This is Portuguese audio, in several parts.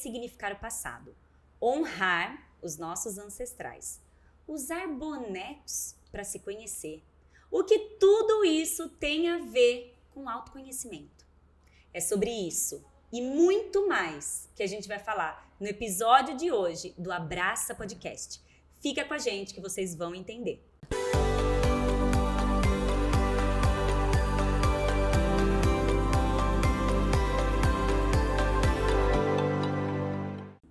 ressignificar o passado, honrar os nossos ancestrais, usar bonecos para se conhecer. O que tudo isso tem a ver com autoconhecimento? É sobre isso e muito mais que a gente vai falar no episódio de hoje do Abraça Podcast. Fica com a gente que vocês vão entender.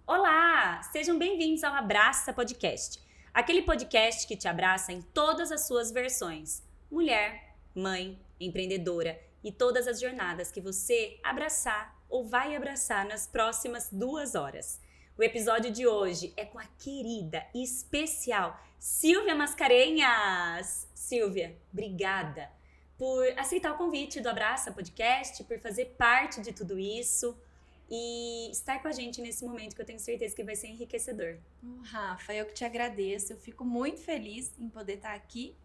Olá! Sejam bem-vindos ao Abraça Podcast. Aquele podcast que te abraça em todas as suas versões. Mulher, mãe, empreendedora e todas as jornadas que você abraçar ou vai abraçar nas próximas 2 horas. O episódio de hoje é com a querida e especial Silvia Mascarenhas. Silvia, obrigada por aceitar o convite do Abraça Podcast, por fazer parte de tudo isso e estar com a gente nesse momento que eu tenho certeza que vai ser enriquecedor. Rafa, eu que te agradeço. Eu fico muito feliz em poder estar aqui,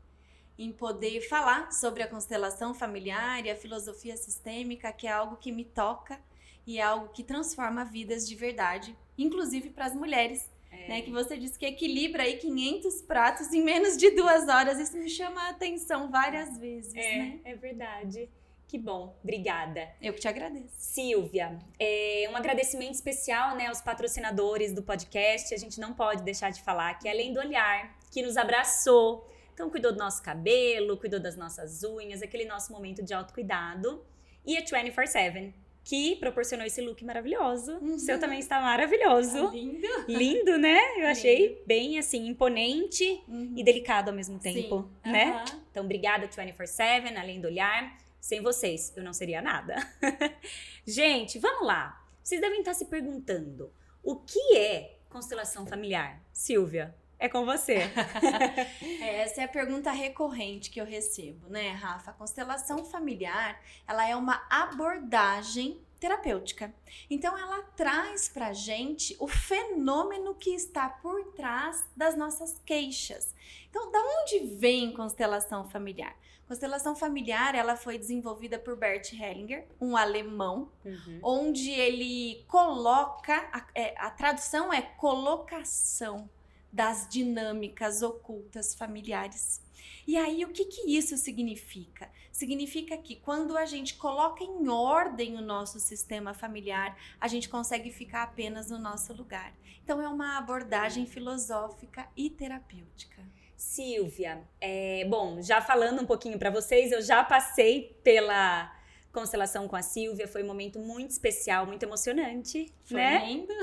em poder falar sobre a constelação familiar e a filosofia sistêmica, que é algo que me toca e é algo que transforma vidas de verdade, inclusive para as mulheres, né? Que você disse que equilibra aí 500 pratos em menos de 2 horas. Isso me chama a atenção várias vezes, né? É verdade. Que bom, obrigada. Eu que te agradeço. Silvia, um agradecimento especial, né, aos patrocinadores do podcast. A gente não pode deixar de falar que além do olhar, que nos abraçou, então cuidou do nosso cabelo, cuidou das nossas unhas, aquele nosso momento de autocuidado. E a 24/7, que proporcionou esse look maravilhoso. O seu também está maravilhoso. Tá lindo. Lindo, né? Eu achei bem, assim, imponente e delicado ao mesmo tempo, Sim. né? Então, obrigada, 24/7, além do olhar. Sem vocês, eu não seria nada. Gente, vamos lá. Vocês devem estar se perguntando, o que é constelação familiar? Silvia, é com você. Essa é a pergunta recorrente que eu recebo, né, Rafa? A constelação familiar, ela é uma abordagem terapêutica. Então, ela traz pra gente o fenômeno que está por trás das nossas queixas. Então, da onde vem constelação familiar? Constelação familiar, ela foi desenvolvida por Bert Hellinger, um alemão, onde ele coloca, a tradução é colocação das dinâmicas ocultas familiares. E aí, o que isso significa? Significa que quando a gente coloca em ordem o nosso sistema familiar, a gente consegue ficar apenas no nosso lugar. Então, é uma abordagem filosófica e terapêutica. Silvia, bom, já falando um pouquinho para vocês, eu já passei pela constelação com a Silvia, foi um momento muito especial, muito emocionante, Foi né? lindo.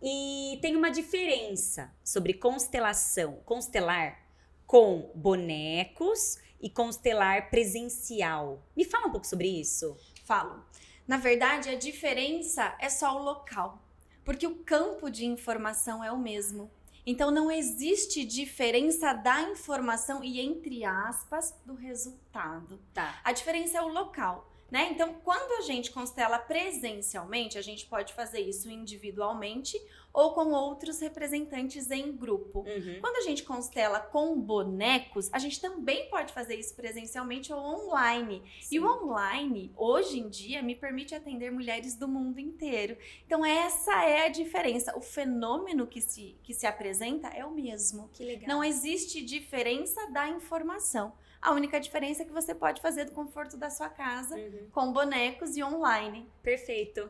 E tem uma diferença sobre constelação, constelar com bonecos e constelar presencial. Me fala um pouco sobre isso. Falo. Na verdade, a diferença é só o local, porque o campo de informação é o mesmo. Então, não existe diferença da informação e, entre aspas, do resultado. Tá. A diferença é o local, né? Então, quando a gente constela presencialmente, a gente pode fazer isso individualmente ou com outros representantes em grupo. Quando a gente constela com bonecos, a gente também pode fazer isso presencialmente ou online. Sim. E o online, hoje em dia, me permite atender mulheres do mundo inteiro. Então, essa é a diferença. O fenômeno que se apresenta é o mesmo. Que legal. Não existe diferença da informação. A única diferença é que você pode fazer do conforto da sua casa, com bonecos e online. Perfeito.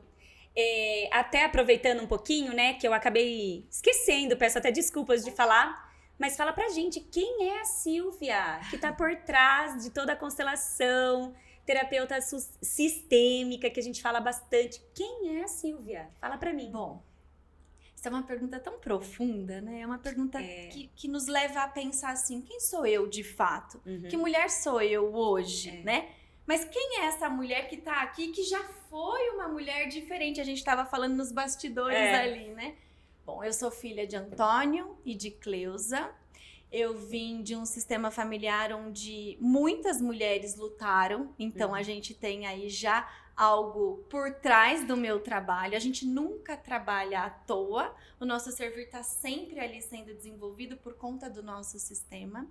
Até aproveitando um pouquinho, né, que eu acabei esquecendo, peço até desculpas de falar, mas fala pra gente, quem é a Silvia, que tá por trás de toda a constelação, terapeuta sistêmica, que a gente fala bastante. Quem é a Silvia? Fala pra mim. Bom, essa é uma pergunta tão profunda, né? É uma pergunta que nos leva a pensar assim, quem sou eu de fato? Que mulher sou eu hoje, né? Mas quem é essa mulher que tá aqui, que já foi uma mulher diferente? A gente tava falando nos bastidores ali, né? Bom, eu sou filha de Antônio e de Cleusa. Eu vim de um sistema familiar onde muitas mulheres lutaram. Então, a gente tem aí já algo por trás do meu trabalho. A gente nunca trabalha à toa. O nosso servir está sempre ali sendo desenvolvido por conta do nosso sistema.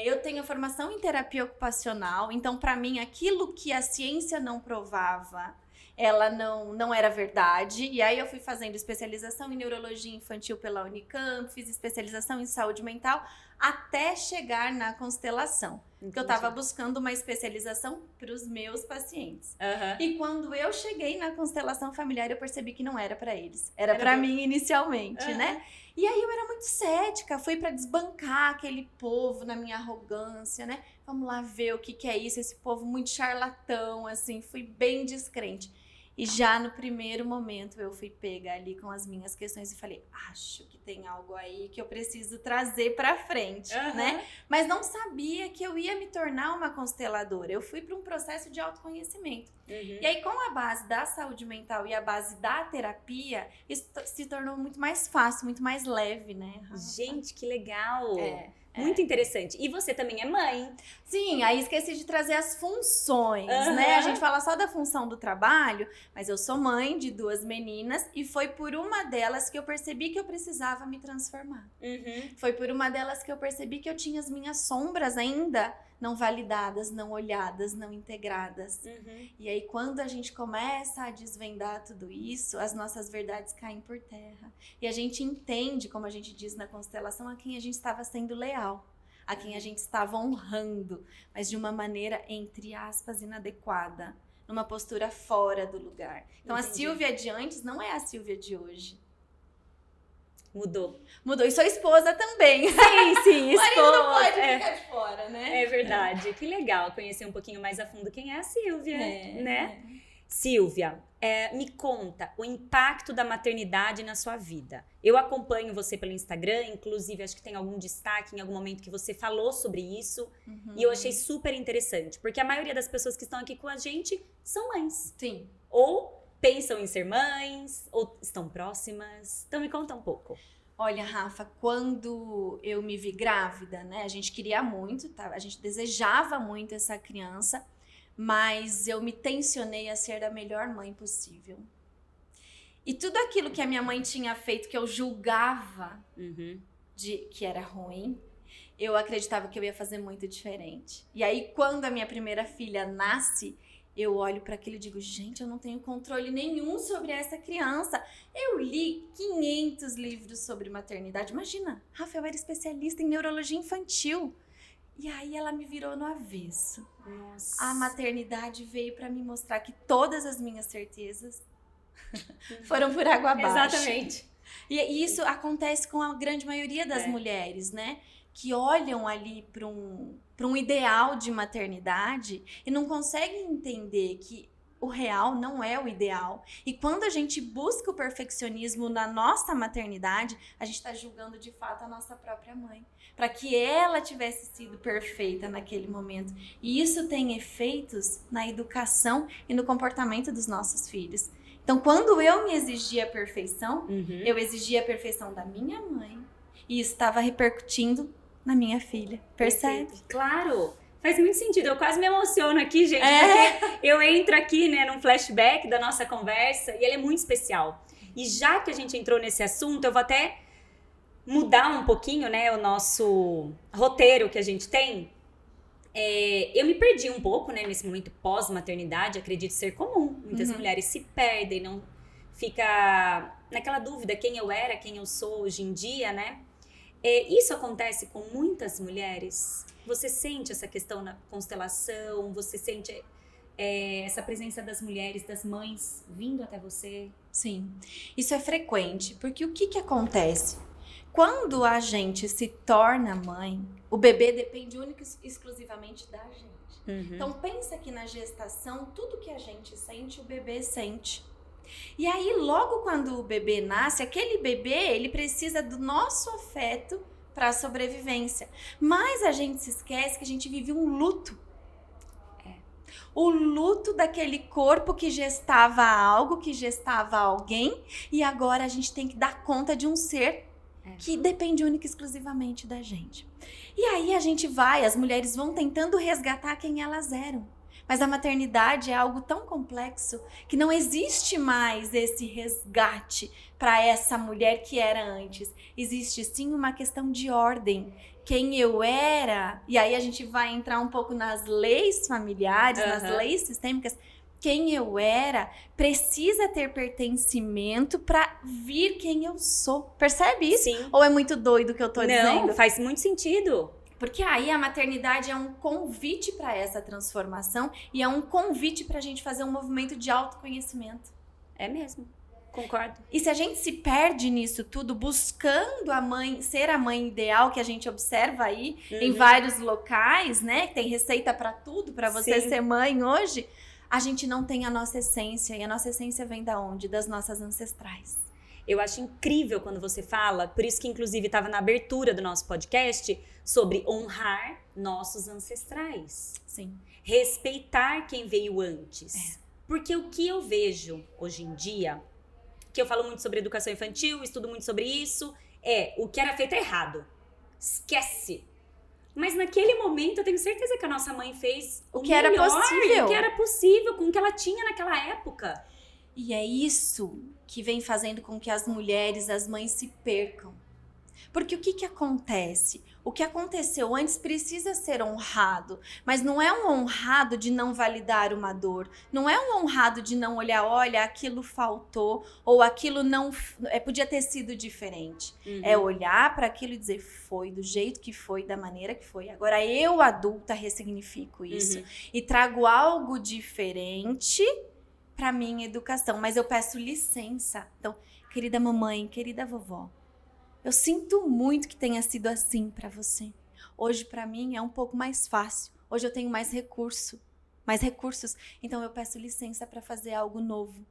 Eu tenho formação em terapia ocupacional. Então, para mim, aquilo que a ciência não provava ela não era verdade. E aí eu fui fazendo especialização em neurologia infantil pela Unicamp, fiz especialização em saúde mental, até chegar na constelação. Porque eu estava buscando uma especialização para os meus pacientes. E quando eu cheguei na constelação familiar, eu percebi que não era para eles. Era para mim inicialmente, né? E aí eu era muito cética, fui para desbancar aquele povo na minha arrogância, né? Vamos lá ver o que é isso, esse povo muito charlatão, assim, fui bem descrente. E já no primeiro momento eu fui pega ali com as minhas questões e falei, acho que tem algo aí que eu preciso trazer pra frente, né? Mas não sabia que eu ia me tornar uma consteladora. Eu fui para um processo de autoconhecimento. E aí, com a base da saúde mental e a base da terapia, isso se tornou muito mais fácil, muito mais leve, né, Rafa? Gente, que legal! Muito interessante. E você também é mãe. Sim, aí esqueci de trazer as funções, né? A gente fala só da função do trabalho, mas eu sou mãe de 2 meninas e foi por uma delas que eu percebi que eu precisava me transformar. Foi por uma delas que eu percebi que eu tinha as minhas sombras ainda não validadas, não olhadas, não integradas. E aí, quando a gente começa a desvendar tudo isso, as nossas verdades caem por terra. E a gente entende, como a gente diz na constelação, a quem a gente estava sendo leal, a quem a gente estava honrando, mas de uma maneira, entre aspas, inadequada, numa postura fora do lugar. Então, a Silvia de antes não é a Silvia de hoje. Mudou. E sou esposa também. Sim, esposa. O marido não pode ficar de fora, né? É verdade. Que legal conhecer um pouquinho mais a fundo quem é a Silvia, né? Silvia, me conta o impacto da maternidade na sua vida. Eu acompanho você pelo Instagram, inclusive acho que tem algum destaque em algum momento que você falou sobre isso. E eu achei super interessante, porque a maioria das pessoas que estão aqui com a gente são mães. Sim. Ou pensam em ser mães, ou estão próximas. Então me conta um pouco. Olha, Rafa, quando eu me vi grávida, né? A gente queria muito, tá? A gente desejava muito essa criança, mas eu me tensionei a ser a melhor mãe possível. E tudo aquilo que a minha mãe tinha feito, que eu julgava que era ruim, eu acreditava que eu ia fazer muito diferente. E aí, quando a minha primeira filha nasce, eu olho para aquilo e digo, gente, eu não tenho controle nenhum sobre essa criança. Eu li 500 livros sobre maternidade. Imagina, Rafael era especialista em neurologia infantil. E aí ela me virou no avesso. Nossa. A maternidade veio para me mostrar que todas as minhas certezas foram por água abaixo. Exatamente. E isso acontece com a grande maioria das mulheres, né? Que olham ali para um ideal de maternidade e não conseguem entender que o real não é o ideal. E quando a gente busca o perfeccionismo na nossa maternidade, a gente está julgando de fato a nossa própria mãe, para que ela tivesse sido perfeita naquele momento. E isso tem efeitos na educação e no comportamento dos nossos filhos. Então, quando eu me exigia a perfeição, eu exigia a perfeição da minha mãe e isso estava repercutindo na minha filha. Percebe? Perfeito. Claro! Faz muito sentido. Eu quase me emociono aqui, gente, porque eu entro aqui, né, num flashback da nossa conversa e ele é muito especial. E já que a gente entrou nesse assunto, eu vou até mudar um pouquinho, né, o nosso roteiro que a gente tem. Eu me perdi um pouco, né, nesse momento pós-maternidade, acredito ser comum. Muitas mulheres se perdem, não fica naquela dúvida quem eu era, quem eu sou hoje em dia, né? Isso acontece com muitas mulheres? Você sente essa questão na constelação? Você sente essa presença das mulheres, das mães vindo até você? Sim, isso é frequente, porque o que acontece? Quando a gente se torna mãe, o bebê depende única e exclusivamente da gente. Então pensa que na gestação, tudo que a gente sente, o bebê sente. E aí, logo quando o bebê nasce, aquele bebê, ele precisa do nosso afeto para a sobrevivência. Mas a gente se esquece que a gente vive um luto. O luto daquele corpo que gestava algo, que gestava alguém, e agora a gente tem que dar conta de um ser que depende única e exclusivamente da gente. E aí as mulheres vão tentando resgatar quem elas eram. Mas a maternidade é algo tão complexo que não existe mais esse resgate para essa mulher que era antes. Existe sim uma questão de ordem. Quem eu era, e aí a gente vai entrar um pouco nas leis familiares, nas leis sistêmicas, quem eu era precisa ter pertencimento para vir quem eu sou. Percebe isso? Sim. Ou é muito doido o que eu tô dizendo? Não, faz muito sentido. Porque aí a maternidade é um convite para essa transformação e é um convite para a gente fazer um movimento de autoconhecimento. É mesmo. Concordo. E se a gente se perde nisso tudo, buscando a mãe, ser a mãe ideal que a gente observa aí em vários locais, né? Tem receita para tudo, para você ser mãe hoje, a gente não tem a nossa essência. E a nossa essência vem da onde? Das nossas ancestrais. Eu acho incrível quando você fala, por isso que inclusive estava na abertura do nosso podcast, sobre honrar nossos ancestrais. Sim. Respeitar quem veio antes. Porque o que eu vejo hoje em dia, que eu falo muito sobre educação infantil, estudo muito sobre isso, o que era feito é errado. Esquece. Mas naquele momento eu tenho certeza que a nossa mãe fez o que era possível. O que era possível com o que ela tinha naquela época. E é isso que vem fazendo com que as mulheres, as mães se percam. Porque o que acontece? O que aconteceu antes precisa ser honrado, mas não é um honrado de não validar uma dor, não é um honrado de não olhar, olha, aquilo faltou, ou aquilo não podia ter sido diferente. É olhar para aquilo e dizer, foi do jeito que foi, da maneira que foi. Agora eu, adulta, ressignifico isso e trago algo diferente para minha educação, mas eu peço licença. Então, querida mamãe, querida vovó, eu sinto muito que tenha sido assim para você. Hoje, para mim, é um pouco mais fácil. Hoje eu tenho mais recursos. Então, eu peço licença para fazer algo novo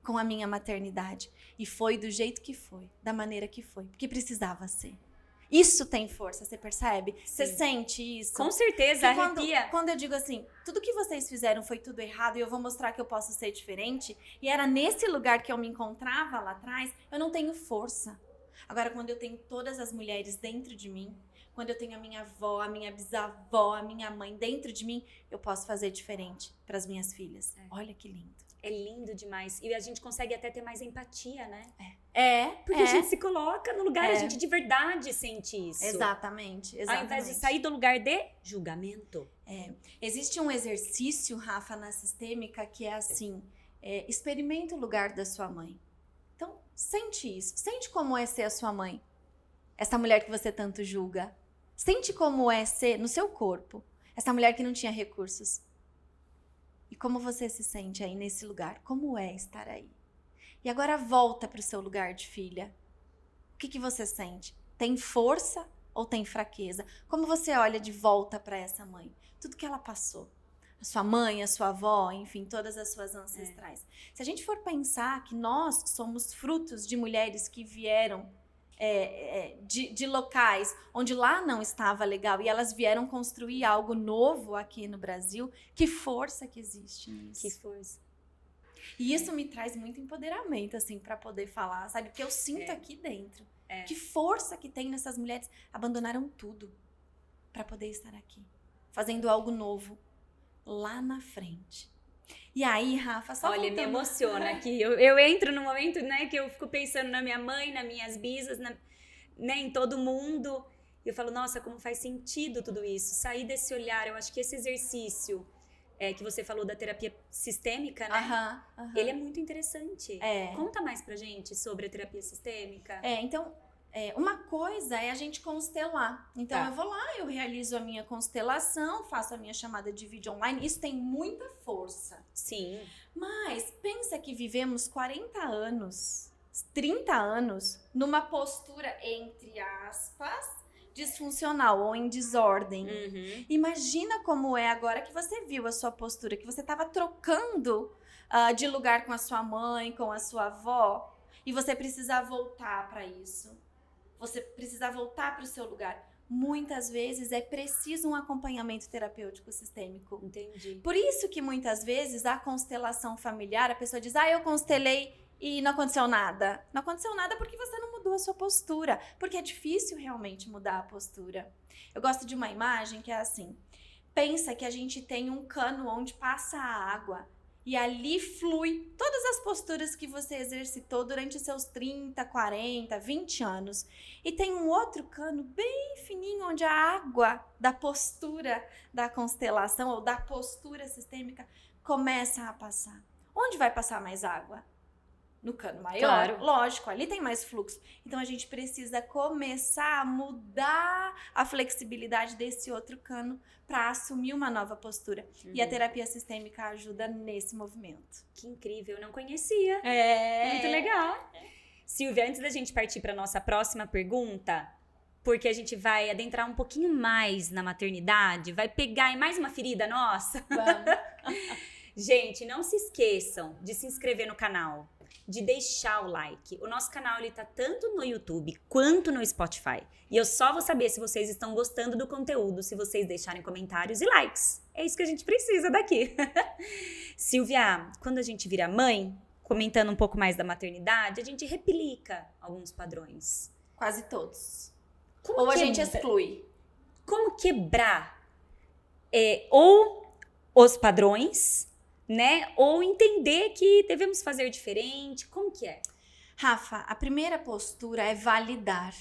com a minha maternidade. E foi do jeito que foi, da maneira que foi, porque precisava ser. Isso tem força, você percebe? Você sente isso? Com certeza, arrepia. Quando eu digo assim, tudo que vocês fizeram foi tudo errado e eu vou mostrar que eu posso ser diferente, e era nesse lugar que eu me encontrava lá atrás, eu não tenho força. Agora, quando eu tenho todas as mulheres dentro de mim, quando eu tenho a minha avó, a minha bisavó, a minha mãe dentro de mim, eu posso fazer diferente para as minhas filhas. Olha que lindo. É lindo demais. E a gente consegue até ter mais empatia, né? Porque a gente se coloca no lugar, a gente de verdade sente isso. Exatamente. Ao invés de sair do lugar de julgamento. Existe um exercício, Rafa, na sistêmica, que é assim, experimenta o lugar da sua mãe. Então, sente isso. Sente como é ser a sua mãe. Essa mulher que você tanto julga. Sente como é ser no seu corpo. Essa mulher que não tinha recursos. E como você se sente aí nesse lugar? Como é estar aí? E agora volta para o seu lugar de filha. O que você sente? Tem força ou tem fraqueza? Como você olha de volta para essa mãe? Tudo que ela passou. A sua mãe, a sua avó, enfim, todas as suas ancestrais. Se a gente for pensar que nós somos frutos de mulheres que vieram de locais onde lá não estava legal e elas vieram construir algo novo aqui no Brasil, que força que existe nisso. Que força. E isso me traz muito empoderamento, assim, para poder falar, sabe? Porque eu sinto aqui dentro. Que força que tem nessas mulheres. Abandonaram tudo para poder estar aqui, fazendo algo novo lá na frente. E aí, Rafa, só olha, voltando... me emociona aqui. Eu entro no momento, né, que eu fico pensando na minha mãe, nas minhas bisas, né, em todo mundo. E eu falo, nossa, como faz sentido tudo isso. Sair desse olhar, eu acho que esse exercício que você falou da terapia sistêmica, né? Ele é muito interessante. Conta mais pra gente sobre a terapia sistêmica. Então... uma coisa é a gente constelar. Então, eu vou lá, eu realizo a minha constelação, faço a minha chamada de vídeo online. Isso tem muita força. Sim. Mas pensa que vivemos 40 anos, 30 anos, numa postura, entre aspas, disfuncional ou em desordem. Imagina como é agora que você viu a sua postura, que você estava trocando de lugar com a sua mãe, com a sua avó, e você precisa voltar para isso. Você precisa voltar para o seu lugar. Muitas vezes é preciso um acompanhamento terapêutico sistêmico. Entendi. Por isso que muitas vezes a constelação familiar, a pessoa diz, eu constelei e não aconteceu nada. Não aconteceu nada porque você não mudou a sua postura. Porque é difícil realmente mudar a postura. Eu gosto de uma imagem que é assim. Pensa que a gente tem um cano onde passa a água. E ali flui todas as posturas que você exercitou durante os seus 30, 40, 20 anos. E tem um outro cano bem fininho onde a água da postura da constelação ou da postura sistêmica começa a passar. Onde vai passar mais água? No cano maior, Claro. lógico, ali tem mais fluxo. Então a gente precisa começar a mudar a flexibilidade desse outro cano para assumir uma nova postura. E a terapia sistêmica ajuda nesse movimento. Que incrível, eu não conhecia. É. Muito legal. Silvia, antes da gente partir para nossa próxima pergunta, porque a gente vai adentrar um pouquinho mais na maternidade, vai pegar em mais uma ferida nossa. Vamos. Gente, não se esqueçam de se inscrever no canal, de deixar o like. O nosso canal ele tá tanto no YouTube quanto no Spotify. E eu só vou saber se vocês estão gostando do conteúdo se vocês deixarem comentários e likes. É isso que a gente precisa daqui. Silvia, quando a gente vira mãe, comentando um pouco mais da maternidade, a gente replica alguns padrões. Quase todos. Como Ou a que- gente exclui. Como quebrar ou os padrões, né? Ou entender que devemos fazer diferente. Como que é? Rafa, a primeira postura é validar.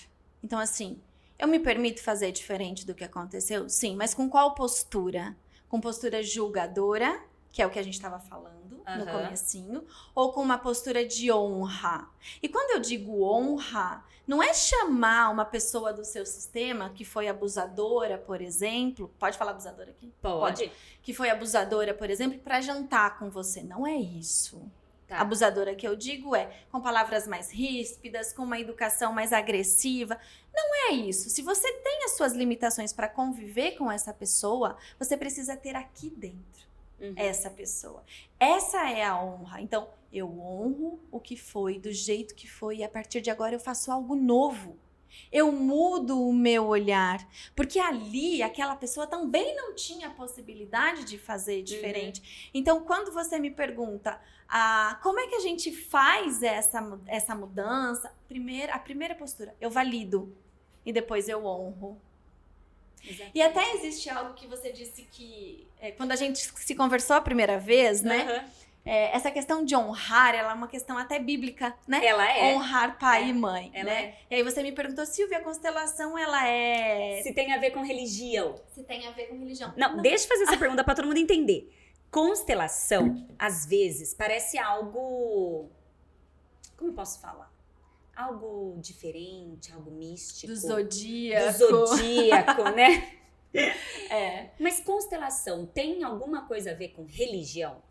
Então, assim, eu me permito fazer diferente do que aconteceu? Sim, mas com qual postura? Com postura julgadora, que é o que a gente estava falando no Aham. comecinho, ou com uma postura de honra? E quando eu digo honra, não é chamar uma pessoa do seu sistema que foi abusadora, por exemplo, pode falar abusadora aqui? Pode. Que foi abusadora, por exemplo, para jantar com você. Não é isso. Tá. Abusadora que eu digo é com palavras mais ríspidas, com uma educação mais agressiva. Não é isso. Se você tem as suas limitações para conviver com essa pessoa, você precisa ter aqui dentro essa pessoa. Essa é a honra. Então, eu honro o que foi, do jeito que foi, e a partir de agora eu faço algo novo. Eu mudo o meu olhar, porque ali aquela pessoa também não tinha a possibilidade de fazer diferente. Então, quando você me pergunta como é que a gente faz essa mudança, a primeira postura, eu valido e depois eu honro. E até existe algo que você disse que, quando a gente se conversou a primeira vez, né? Aham. Essa questão de honrar, ela é uma questão até bíblica, né? Ela é. Honrar pai É. e mãe, Ela né? é. E aí você me perguntou, Silvia, a constelação, ela é... Se tem a ver com religião. Se tem a ver com religião. Não, deixa eu fazer essa pergunta pra todo mundo entender. Constelação, às vezes, parece algo... Como eu posso falar? Algo diferente, algo místico. Do zodíaco. Do zodíaco, né? É. Mas constelação tem alguma coisa a ver com religião?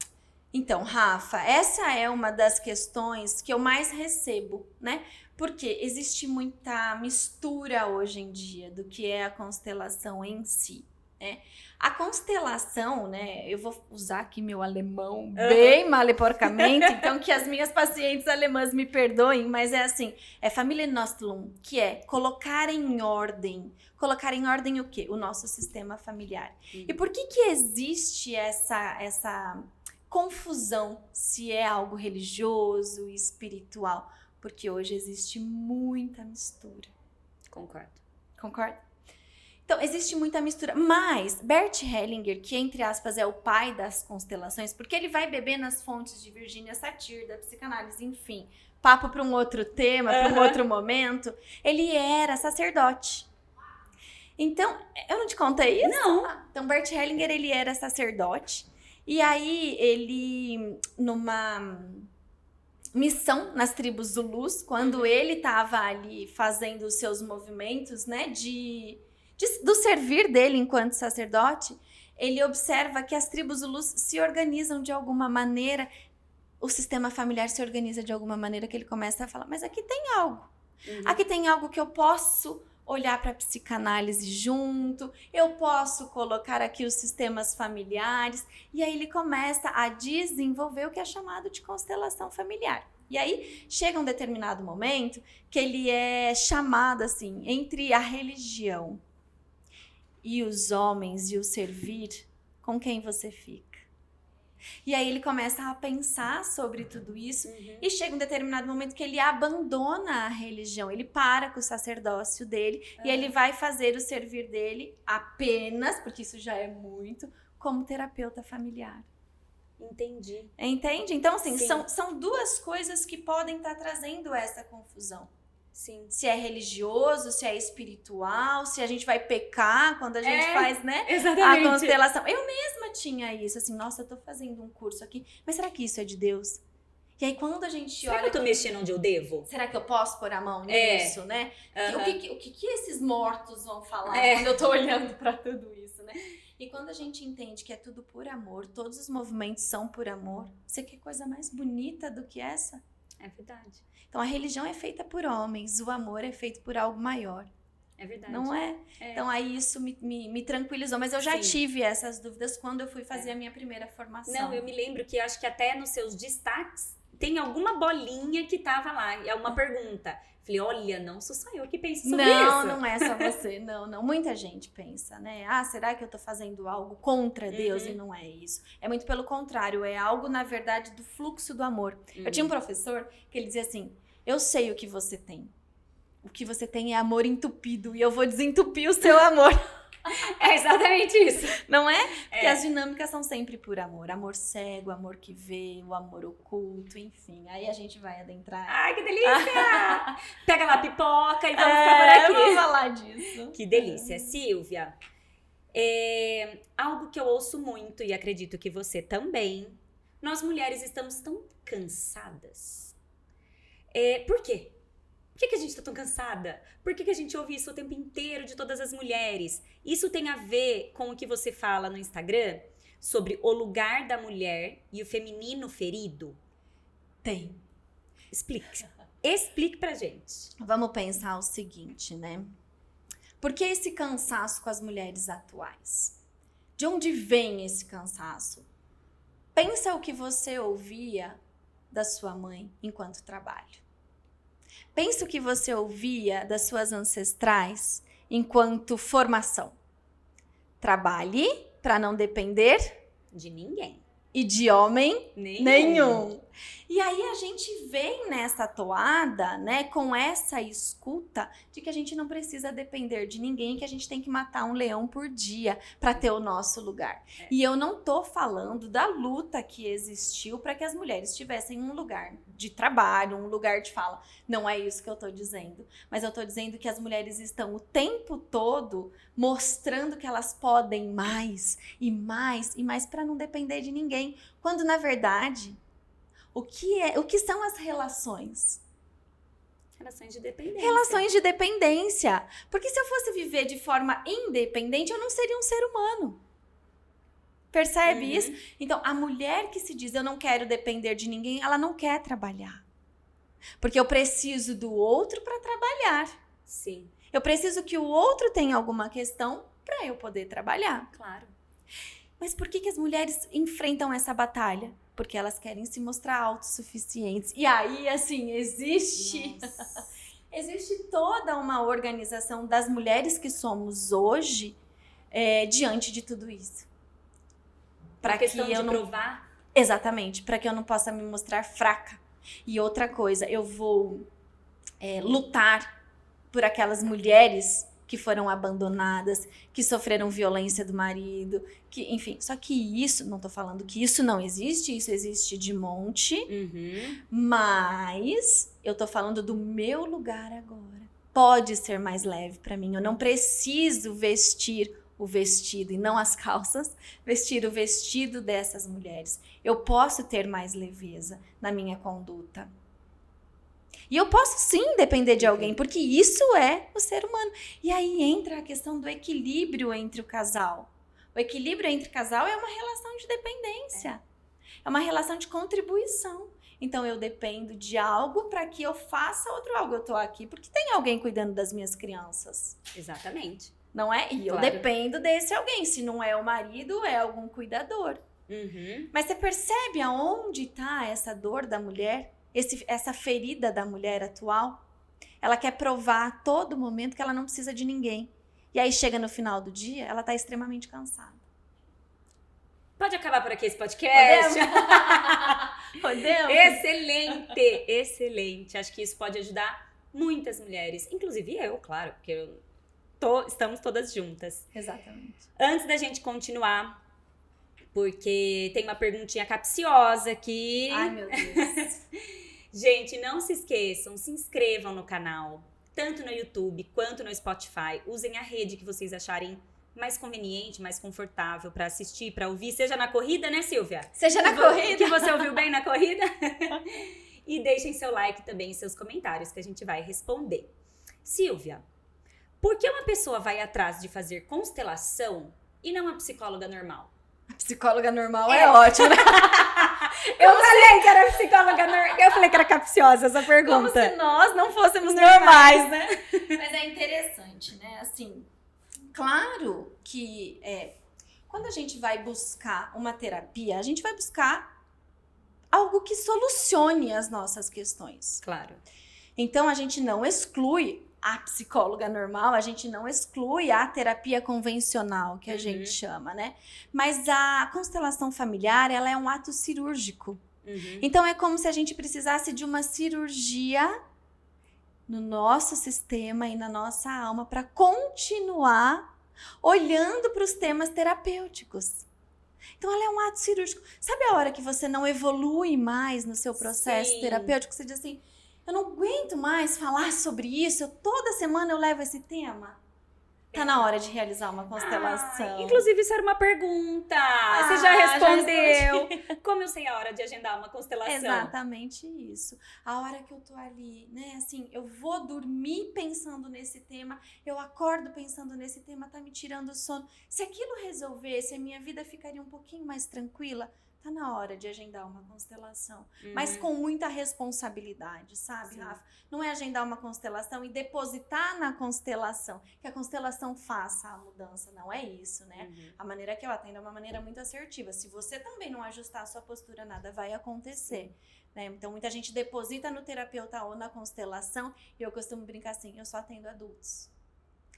Então, Rafa, essa é uma das questões que eu mais recebo, né? Porque existe muita mistura hoje em dia do que é a constelação em si, né? A constelação, né? Eu vou usar aqui meu alemão bem maleporcamente, então que as minhas pacientes alemãs me perdoem, mas é assim, é Familiennostlung, que é colocar em ordem. Colocar em ordem o quê? O nosso sistema familiar. E por que existe essa confusão se é algo religioso e espiritual? Porque hoje existe muita mistura. Concordo. Concorda? Então, existe muita mistura. Mas Bert Hellinger, que entre aspas é o pai das constelações, porque ele vai beber nas fontes de Virginia Satir, da psicanálise, enfim, papo para um outro tema, para um outro momento, ele era sacerdote. Então, eu não te contei isso? Não. Então, Bert Hellinger, ele era sacerdote. E aí, ele, numa missão nas tribos Zulus, quando ele estava ali fazendo os seus movimentos, né, do servir dele enquanto sacerdote, ele observa que as tribos Zulus se organizam de alguma maneira, o sistema familiar se organiza de alguma maneira, que ele começa a falar, mas aqui tem algo. Aqui tem algo que eu posso olhar para a psicanálise junto, eu posso colocar aqui os sistemas familiares, e aí ele começa a desenvolver o que é chamado de constelação familiar. E aí chega um determinado momento que ele é chamado assim, entre a religião e os homens e o servir, com quem você fica? E aí ele começa a pensar sobre tudo isso e chega um determinado momento que ele abandona a religião, ele para com o sacerdócio dele e ele vai fazer o servir dele apenas, porque isso já é muito, como terapeuta familiar. Entendi. Entende? Então, assim, Sim. são duas coisas que podem estar trazendo essa confusão. Sim. Se é religioso, se é espiritual, se a gente vai pecar quando a gente faz, né? Exatamente. A constelação. Eu mesma tinha isso, assim, nossa, eu tô fazendo um curso aqui, mas será que isso é de Deus? E aí quando a gente Será olha... que eu tô mexendo onde eu devo? Será que eu posso pôr a mão nisso, né? Uhum. O que esses mortos vão falar quando eu tô olhando pra tudo isso, né? E quando a gente entende que é tudo por amor, todos os movimentos são por amor, você quer coisa mais bonita do que essa? É verdade. Então a religião é feita por homens, o amor é feito por algo maior. É verdade. Não é? Então aí isso me tranquilizou, mas eu já tive essas dúvidas quando eu fui fazer a minha primeira formação. Não, eu me lembro que acho que até nos seus destaques tem alguma bolinha que tava lá, é uma pergunta. Falei, olha, não sou só eu que penso sobre isso. Não é só você, não. Muita gente pensa, né? Ah, será que eu tô fazendo algo contra Deus? E não é isso. É muito pelo contrário, é algo, na verdade, do fluxo do amor. Eu tinha um professor que ele dizia assim, eu sei o que você tem. O que você tem é amor entupido e eu vou desentupir o seu amor. É exatamente isso. Não é? Porque as dinâmicas são sempre por amor. Amor cego, amor que vê, o amor oculto, enfim. Aí a gente vai adentrar. Ai, que delícia! Pega lá a pipoca e vamos ficar por aqui. Vamos falar disso. Que delícia. Silvia, algo que eu ouço muito e acredito que você também, nós mulheres estamos tão cansadas. Por quê? Por que a gente está tão cansada? Por que a gente ouve isso o tempo inteiro de todas as mulheres? Isso tem a ver com o que você fala no Instagram sobre o lugar da mulher e o feminino ferido? Tem. Explique pra gente. Vamos pensar o seguinte, né? Por que esse cansaço com as mulheres atuais? De onde vem esse cansaço? Pensa o que você ouvia da sua mãe enquanto trabalho. Pensa o que você ouvia das suas ancestrais enquanto formação. Trabalhe para não depender de ninguém. E de homem nenhum. E aí a gente vem nessa toada, né, com essa escuta de que a gente não precisa depender de ninguém, que a gente tem que matar um leão por dia para ter o nosso lugar. E eu não tô falando da luta que existiu para que as mulheres tivessem um lugar de trabalho, um lugar de fala. Não é isso que eu tô dizendo. Mas eu tô dizendo que as mulheres estão o tempo todo mostrando que elas podem mais e mais e mais para não depender de ninguém. Quando, na verdade, o que são as relações? Relações de dependência. Relações de dependência. Porque se eu fosse viver de forma independente, eu não seria um ser humano. Percebe isso? Então, a mulher que se diz, eu não quero depender de ninguém, ela não quer trabalhar. Porque eu preciso do outro para trabalhar. Sim. Eu preciso que o outro tenha alguma questão para eu poder trabalhar. Claro. Mas por que as mulheres enfrentam essa batalha? Porque elas querem se mostrar autossuficientes. E aí, assim, existe toda uma organização das mulheres que somos hoje diante de tudo isso. Para questão de provar? Exatamente, para que eu não possa me mostrar fraca. E outra coisa, eu vou lutar por aquelas mulheres que foram abandonadas, que sofreram violência do marido, que, enfim. Só que isso, não tô falando que isso não existe, isso existe de monte, mas eu tô falando do meu lugar agora. Pode ser mais leve para mim, eu não preciso vestir o vestido e não as calças, vestir o vestido dessas mulheres. Eu posso ter mais leveza na minha conduta. E eu posso sim depender de alguém, porque isso é o ser humano. E aí entra a questão do equilíbrio entre o casal. O equilíbrio entre o casal é uma relação de dependência. É uma relação de contribuição. Então eu dependo de algo para que eu faça outro algo. Eu tô aqui porque tem alguém cuidando das minhas crianças. Exatamente. Não é? E eu dependo desse alguém. Se não é o marido, é algum cuidador. Mas você percebe aonde está essa dor da mulher? Essa ferida da mulher atual? Ela quer provar a todo momento que ela não precisa de ninguém. E aí chega no final do dia, ela está extremamente cansada. Pode acabar por aqui esse podcast? Podemos? Excelente, excelente. Acho que isso pode ajudar muitas mulheres. Inclusive eu, claro, porque estamos todas juntas. Exatamente. Antes da gente continuar, porque tem uma perguntinha capciosa aqui. Ai, meu Deus. Gente, não se esqueçam, se inscrevam no canal, tanto no YouTube quanto no Spotify. Usem a rede que vocês acharem mais conveniente, mais confortável para assistir, para ouvir, seja na corrida, né, Silvia? Seja na corrida. Que você ouviu bem na corrida. E deixem seu like também e seus comentários que a gente vai responder. Silvia, por que uma pessoa vai atrás de fazer constelação e não uma psicóloga normal? A psicóloga normal é ótima, né? Eu falei que era psicóloga normal. Eu falei que era capciosa essa pergunta. Como se nós não fôssemos normais, né? Mas é interessante, né? Assim, claro que quando a gente vai buscar uma terapia, a gente vai buscar algo que solucione as nossas questões. Claro. Então, a gente não exclui a psicóloga normal, a gente não exclui a terapia convencional, que a gente chama, né? Mas a constelação familiar, ela é um ato cirúrgico. Então, é como se a gente precisasse de uma cirurgia no nosso sistema e na nossa alma para continuar olhando para os temas terapêuticos. Então, ela é um ato cirúrgico. Sabe a hora que você não evolui mais no seu processo terapêutico? Você diz assim, eu não aguento mais falar sobre isso, toda semana eu levo esse tema. Tá na hora de realizar uma constelação. Inclusive, isso era uma pergunta. Você já respondeu. Como eu sei a hora de agendar uma constelação? Exatamente isso. A hora que eu tô ali, né, assim, eu vou dormir pensando nesse tema, eu acordo pensando nesse tema, tá me tirando o sono. Se aquilo resolvesse, a minha vida ficaria um pouquinho mais tranquila. Tá na hora de agendar uma constelação. Mas com muita responsabilidade, sabe, Rafa? Não é agendar uma constelação e depositar na constelação, que a constelação faça a mudança. Não é isso, né? A maneira que eu atendo é uma maneira muito assertiva. Se você também não ajustar a sua postura, nada vai acontecer. Né? Então, muita gente deposita no terapeuta ou na constelação, e eu costumo brincar assim, eu só atendo adultos.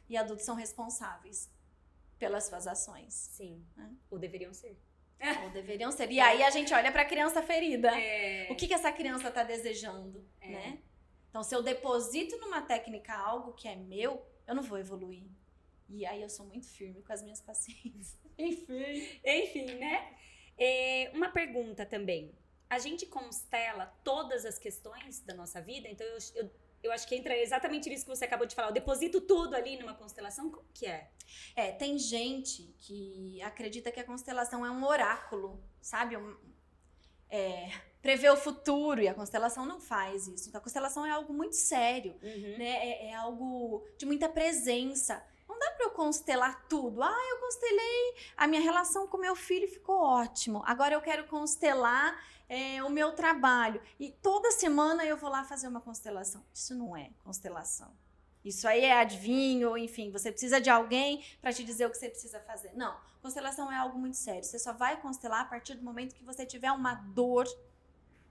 E adultos são responsáveis pelas suas ações. Sim, ou deveriam ser. Ou deveriam ser. E aí a gente olha para a criança ferida. O que essa criança está desejando, né? Então, se eu deposito numa técnica algo que é meu, eu não vou evoluir. E aí eu sou muito firme com as minhas pacientes. Enfim, né? Uma pergunta também. A gente constela todas as questões da nossa vida? Então, eu acho que entra exatamente nisso que você acabou de falar. Eu deposito tudo ali numa constelação? Como que é? Tem gente que acredita que a constelação é um oráculo, sabe? Prevê o futuro, e a constelação não faz isso. Então, a constelação é algo muito sério, né? É algo de muita presença. Não dá para eu constelar tudo. Eu constelei, a minha relação com meu filho ficou ótimo. Agora eu quero constelar o meu trabalho. E toda semana eu vou lá fazer uma constelação. Isso não é constelação. Isso aí é adivinho, enfim, você precisa de alguém para te dizer o que você precisa fazer. Não, constelação é algo muito sério. Você só vai constelar a partir do momento que você tiver uma dor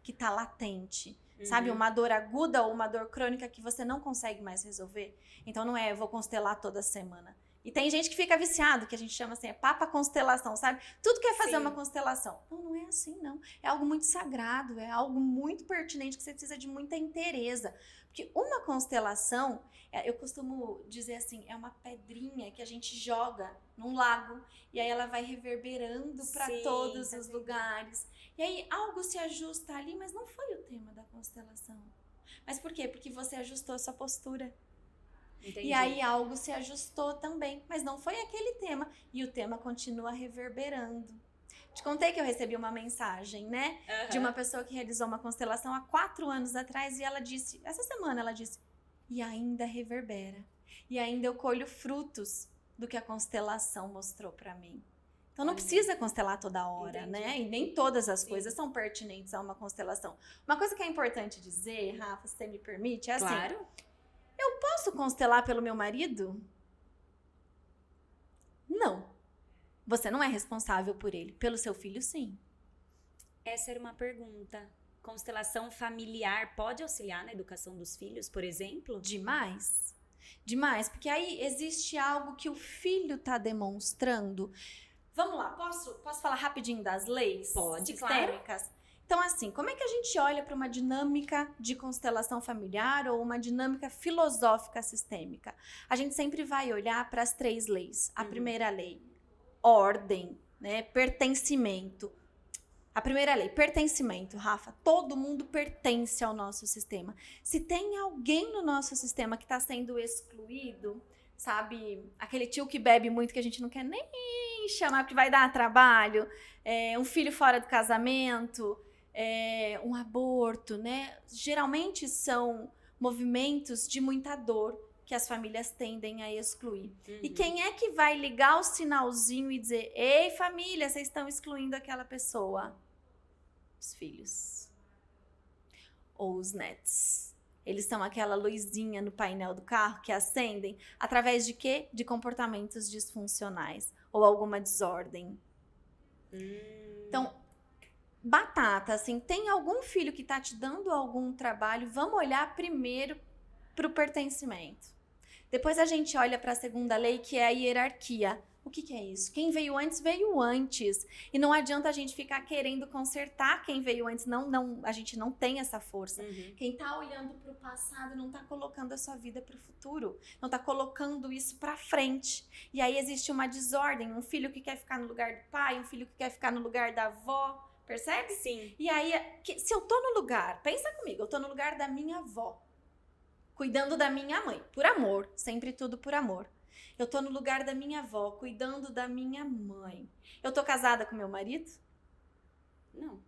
que está latente. Sabe, uma dor aguda ou uma dor crônica que você não consegue mais resolver. Então não eu vou constelar toda semana. E tem gente que fica viciado, que a gente chama assim, papa constelação, sabe? Tudo quer fazer uma constelação. Não é assim, não. É algo muito sagrado, é algo muito pertinente que você precisa de muita inteireza. Porque uma constelação, eu costumo dizer assim, é uma pedrinha que a gente joga num lago e aí ela vai reverberando para todos os lugares. E aí algo se ajusta ali, mas não foi o tema da constelação. Mas por quê? Porque você ajustou a sua postura. Entendi. E aí algo se ajustou também, mas não foi aquele tema. E o tema continua reverberando. Te contei que eu recebi uma mensagem, né? De uma pessoa que realizou uma constelação há 4 anos atrás e ela disse, essa semana ela disse, e ainda reverbera. E ainda eu colho frutos do que a constelação mostrou pra mim. Então não precisa constelar toda hora, né? E nem todas as coisas são pertinentes a uma constelação. Uma coisa que é importante dizer, Rafa, se você me permite, é assim... Claro. Eu posso constelar pelo meu marido? Não. Você não é responsável por ele. Pelo seu filho, sim. Essa era uma pergunta. Constelação familiar pode auxiliar na educação dos filhos, por exemplo? Demais. Demais, porque aí existe algo que o filho está demonstrando. Vamos lá, posso falar rapidinho das leis? Pode, sistêmicas? Claro. Então, assim, como é que a gente olha para uma dinâmica de constelação familiar ou uma dinâmica filosófica sistêmica? A gente sempre vai olhar para as 3 leis. A primeira lei, ordem, né, pertencimento. A primeira lei, pertencimento, Rafa. Todo mundo pertence ao nosso sistema. Se tem alguém no nosso sistema que está sendo excluído, sabe, aquele tio que bebe muito que a gente não quer nem chamar porque vai dar trabalho, um filho fora do casamento, um aborto, né? Geralmente são movimentos de muita dor que as famílias tendem a excluir. E quem é que vai ligar o sinalzinho e dizer: ei, família, vocês estão excluindo aquela pessoa? Os filhos. Ou os netos. Eles são aquela luzinha no painel do carro que acendem através de quê? De comportamentos disfuncionais ou alguma desordem. Então, batata, assim, tem algum filho que tá te dando algum trabalho, vamos olhar primeiro pro pertencimento. Depois a gente olha para a segunda lei, que é a hierarquia. O que é isso? Quem veio antes, veio antes. E não adianta a gente ficar querendo consertar quem veio antes. Não, a gente não tem essa força. Quem tá olhando pro passado não tá colocando a sua vida pro futuro. Não tá colocando isso pra frente. E aí existe uma desordem. Um filho que quer ficar no lugar do pai, um filho que quer ficar no lugar da avó. Percebe? Sim. E aí, se eu tô no lugar, pensa comigo, eu tô no lugar da minha avó. Cuidando da minha mãe, por amor, sempre tudo por amor. Eu tô no lugar da minha avó, cuidando da minha mãe. Eu tô casada com meu marido? Não.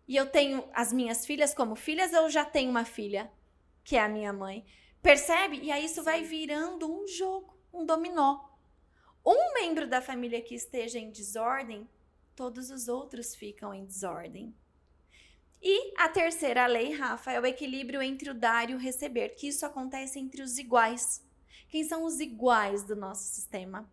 E eu tenho as minhas filhas como filhas, ou eu já tenho uma filha, que é a minha mãe? Percebe? E aí isso vai virando um jogo, um dominó. Um membro da família que esteja em desordem, todos os outros ficam em desordem. E a terceira lei, Rafa, é o equilíbrio entre o dar e o receber, que isso acontece entre os iguais. Quem são os iguais do nosso sistema?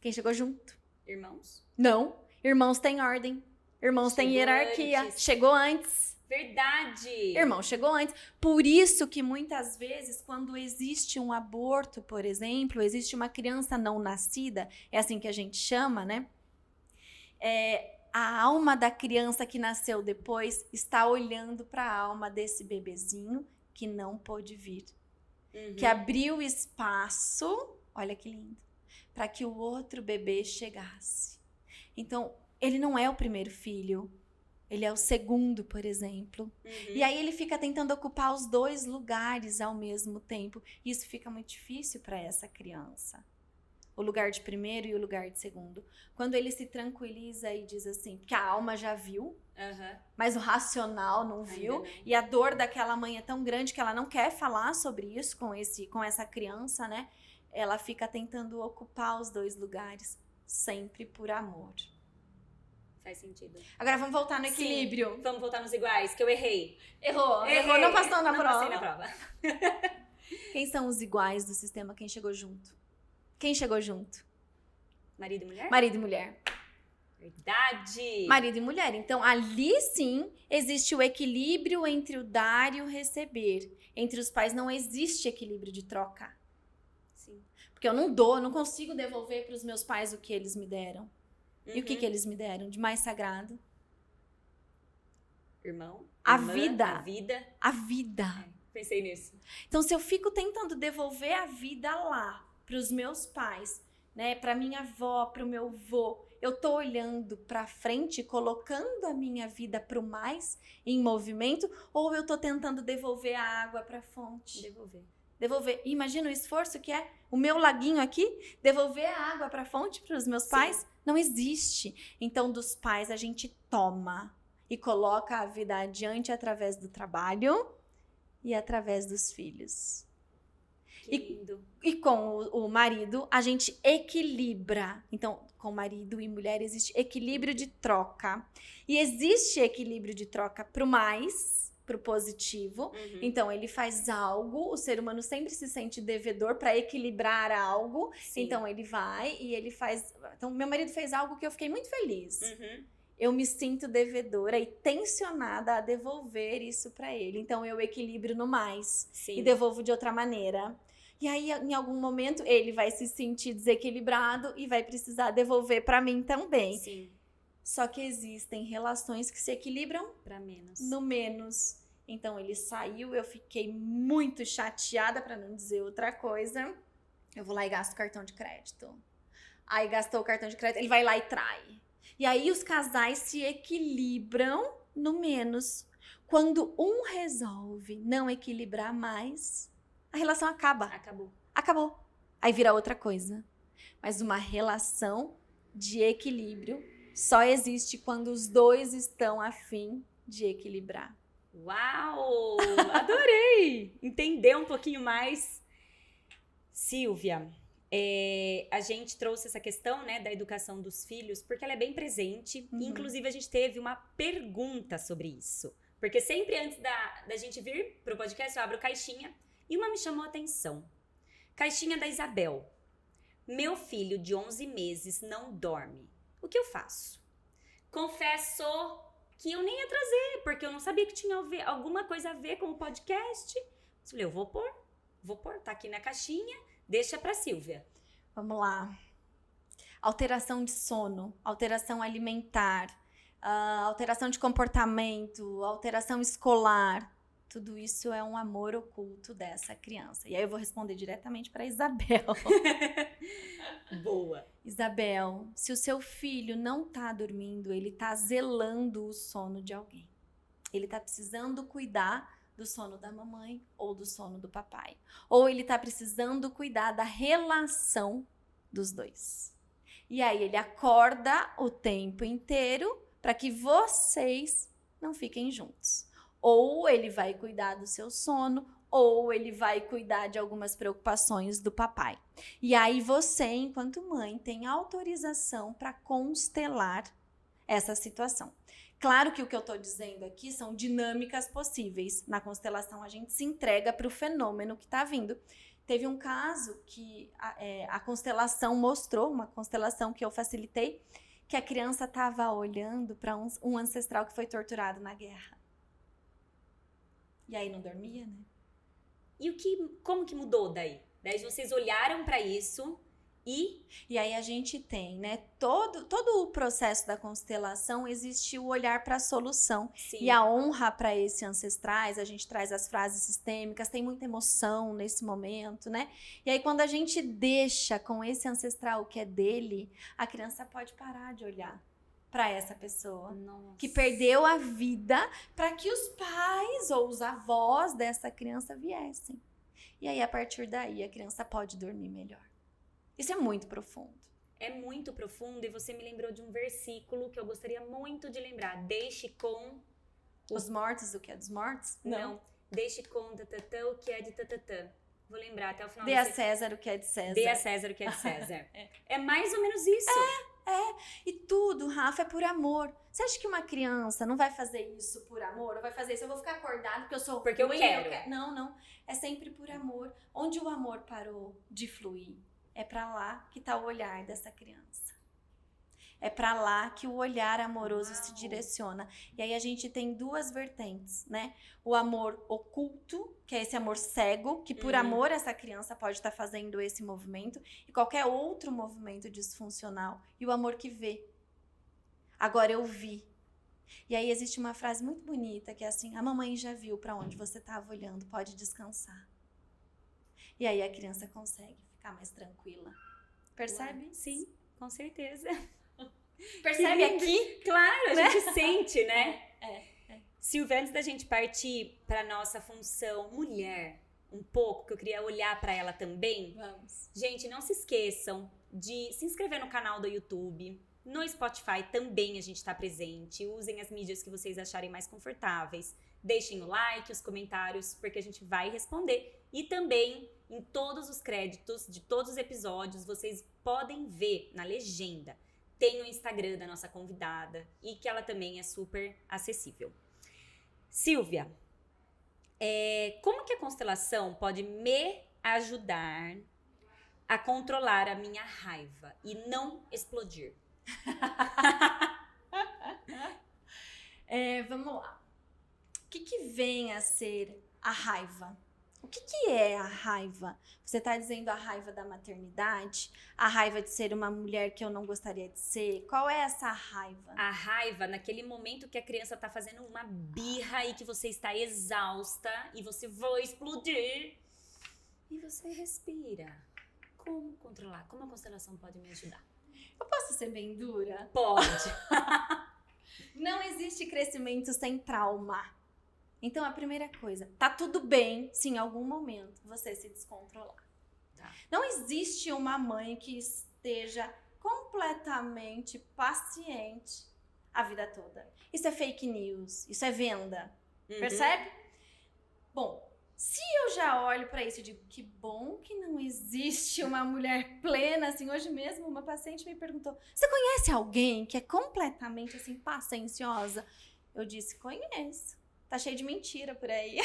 Quem chegou junto? Irmãos? Não. Irmãos têm ordem. Irmãos têm hierarquia. Antes. Chegou antes. Verdade! Irmão chegou antes. Por isso que muitas vezes, quando existe um aborto, por exemplo, existe uma criança não nascida, é assim que a gente chama, né? A alma da criança que nasceu depois está olhando para a alma desse bebezinho que não pôde vir. Que abriu espaço, olha que lindo, para que o outro bebê chegasse. Então, ele não é o primeiro filho, ele é o segundo, por exemplo. E aí ele fica tentando ocupar os dois lugares ao mesmo tempo. E isso fica muito difícil para essa criança. O lugar de primeiro e o lugar de segundo. Quando ele se tranquiliza e diz assim, porque a alma já viu, mas o racional não viu, não. e a dor daquela mãe é tão grande que ela não quer falar sobre isso com essa criança, né? Ela fica tentando ocupar os dois lugares, sempre por amor. Faz sentido. Agora vamos voltar no equilíbrio. Sim, vamos voltar nos iguais, que eu errei. Errou, não passou na prova. Passei na prova. Quem são os iguais do sistema? Quem chegou junto? Quem chegou junto? Marido e mulher? Marido e mulher. Verdade! Marido e mulher. Então, ali sim, existe o equilíbrio entre o dar e o receber. Entre os pais não existe equilíbrio de troca. Sim. Porque eu não consigo devolver para os meus pais o que eles me deram. E o que eles me deram de mais sagrado? Irmão? A irmã, vida. A vida. A vida. Pensei nisso. Então, se eu fico tentando devolver a vida lá para os meus pais, né, para minha avó, para o meu avô, eu tô olhando para frente, colocando a minha vida pro mais em movimento, ou eu tô tentando devolver a água para a fonte? Devolver. Imagina o esforço que é o meu laguinho aqui, devolver a água para a fonte para os meus pais? Não existe. Então, dos pais a gente toma e coloca a vida adiante através do trabalho e através dos filhos. Que lindo. E com o marido, a gente equilibra. Então, com marido e mulher, existe equilíbrio de troca. E existe equilíbrio de troca pro mais, pro positivo. Então, ele faz algo, o ser humano sempre se sente devedor para equilibrar algo. Sim. Então, ele vai e ele faz... Então, meu marido fez algo que eu fiquei muito feliz. Eu me sinto devedora e tensionada a devolver isso para ele. Então, eu equilibro no mais. Sim. E devolvo de outra maneira. E aí, em algum momento, ele vai se sentir desequilibrado e vai precisar devolver para mim também. Sim. Só que existem relações que se equilibram Pra menos. no menos. Então, ele saiu, eu fiquei muito chateada, para não dizer outra coisa. Eu vou lá e gasto o cartão de crédito. Aí, gastou o cartão de crédito, ele vai lá e trai. E aí os casais se equilibram no menos. Quando um resolve não equilibrar mais, a relação acaba. Acabou. Aí vira outra coisa. Mas uma relação de equilíbrio só existe quando os dois estão a fim de equilibrar. Uau! Adorei! Entender um pouquinho mais. Silvia, a gente trouxe essa questão, né, da educação dos filhos, porque ela é bem presente. Inclusive, a gente teve uma pergunta sobre isso. Porque sempre antes da gente vir pro podcast, eu abro caixinha e uma me chamou a atenção. Caixinha da Isabel. Meu filho de 11 meses não dorme. O que eu faço? Confesso que eu nem ia trazer, porque eu não sabia que tinha alguma coisa a ver com o podcast. Eu falei, eu vou pôr, tá aqui na caixinha, deixa pra Silvia. Vamos lá. Alteração de sono, alteração alimentar, alteração de comportamento, alteração escolar. Tudo isso é um amor oculto dessa criança. E aí eu vou responder diretamente para Isabel. Boa. Isabel, se o seu filho não tá dormindo, ele tá zelando o sono de alguém. Ele tá precisando cuidar do sono da mamãe ou do sono do papai. Ou ele tá precisando cuidar da relação dos dois. E aí ele acorda o tempo inteiro para que vocês não fiquem juntos. Ou ele vai cuidar do seu sono, ou ele vai cuidar de algumas preocupações do papai. E aí você, enquanto mãe, tem autorização para constelar essa situação. Claro que o que eu estou dizendo aqui são dinâmicas possíveis. Na constelação, a gente se entrega para o fenômeno que está vindo. Teve um caso que a constelação mostrou, uma constelação que eu facilitei, que a criança estava olhando para um ancestral que foi torturado na guerra. E aí não dormia, né? E como que mudou daí? Daí vocês olharam para isso e aí a gente tem, né? Todo o processo da constelação existe o olhar para a solução. Sim. E a honra para esses ancestrais, a gente traz as frases sistêmicas, tem muita emoção nesse momento, né? E aí quando a gente deixa com esse ancestral o que é dele, a criança pode parar de olhar para essa pessoa. Nossa. Que perdeu a vida para que os pais ou os avós dessa criança viessem. E aí, a partir daí, a criança pode dormir melhor. Isso é muito profundo. É muito profundo e você me lembrou de um versículo que eu gostaria muito de lembrar. Deixe com... Os mortos, o que é dos mortos? Não. Deixe com tatatã o que é de tatatã. Vou lembrar até o final. Dê a César o que é de César. Dê a César o que é de César. É mais ou menos isso. E tudo, Rafa, é por amor. Você acha que uma criança não vai fazer isso por amor? Ou vai fazer isso, eu vou ficar acordado porque eu sou porque eu ruim, quero. Não. É sempre por amor. Onde o amor parou de fluir, é pra lá que tá o olhar dessa criança. É pra lá que o olhar amoroso se direciona. E aí a gente tem duas vertentes, né? O amor oculto, que é esse amor cego, que por amor essa criança pode estar fazendo esse movimento, e qualquer outro movimento disfuncional. E o amor que vê. Agora eu vi. E aí existe uma frase muito bonita, que é assim, a mamãe já viu pra onde você estava olhando, pode descansar. E aí a criança consegue ficar mais tranquila. Percebe? Sim, com certeza. Percebe aqui? Claro, a gente sente, né? É. Silvia, antes da gente partir para nossa função mulher, um pouco, que eu queria olhar para ela também. Vamos. Gente, não se esqueçam de se inscrever no canal do YouTube. No Spotify também a gente está presente. Usem as mídias que vocês acharem mais confortáveis. Deixem o like, os comentários, porque a gente vai responder. E também, em todos os créditos de todos os episódios, vocês podem ver na legenda. Tem o Instagram da nossa convidada e que ela também é super acessível. Silvia, como que a constelação pode me ajudar a controlar a minha raiva e não explodir? Vamos lá. O que vem a ser a raiva? O que é a raiva? Você está dizendo a raiva da maternidade? A raiva de ser uma mulher que eu não gostaria de ser? Qual é essa raiva? A raiva naquele momento que a criança está fazendo uma birra e que você está exausta e você vai explodir. E você respira. Como controlar? Como a constelação pode me ajudar? Eu posso Posso ser bem dura? Pode. Não existe crescimento sem trauma. Então, a primeira coisa, tá tudo bem se em algum momento você se descontrolar. Tá. Não existe uma mãe que esteja completamente paciente a vida toda. Isso é fake news, isso é venda. Percebe? Bom, se eu já olho pra isso e digo, que bom que não existe uma mulher plena, assim, hoje mesmo uma paciente me perguntou, você conhece alguém que é completamente, assim, pacienciosa? Eu disse, conheço. Tá cheio de mentira por aí.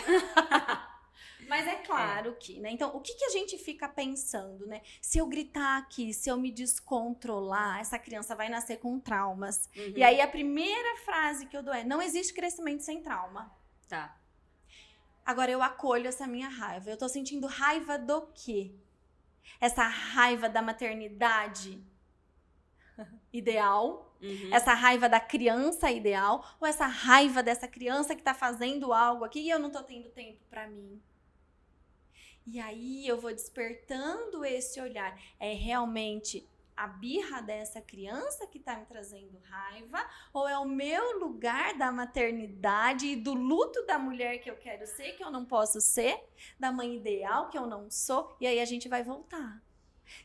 Mas é claro que, né? Então, o que a gente fica pensando, né? Se eu gritar aqui, se eu me descontrolar, essa criança vai nascer com traumas. E aí, a primeira frase que eu dou é, não existe crescimento sem trauma. Tá. Agora, eu acolho essa minha raiva. Eu tô sentindo raiva do quê? Essa raiva da maternidade ideal? Essa raiva da criança ideal? Ou essa raiva dessa criança que tá fazendo algo aqui e eu não tô tendo tempo pra mim? E aí eu vou despertando esse olhar. É realmente a birra dessa criança que tá me trazendo raiva? Ou é o meu lugar da maternidade e do luto da mulher que eu quero ser, que eu não posso ser? Da mãe ideal, que eu não sou? E aí a gente vai voltar.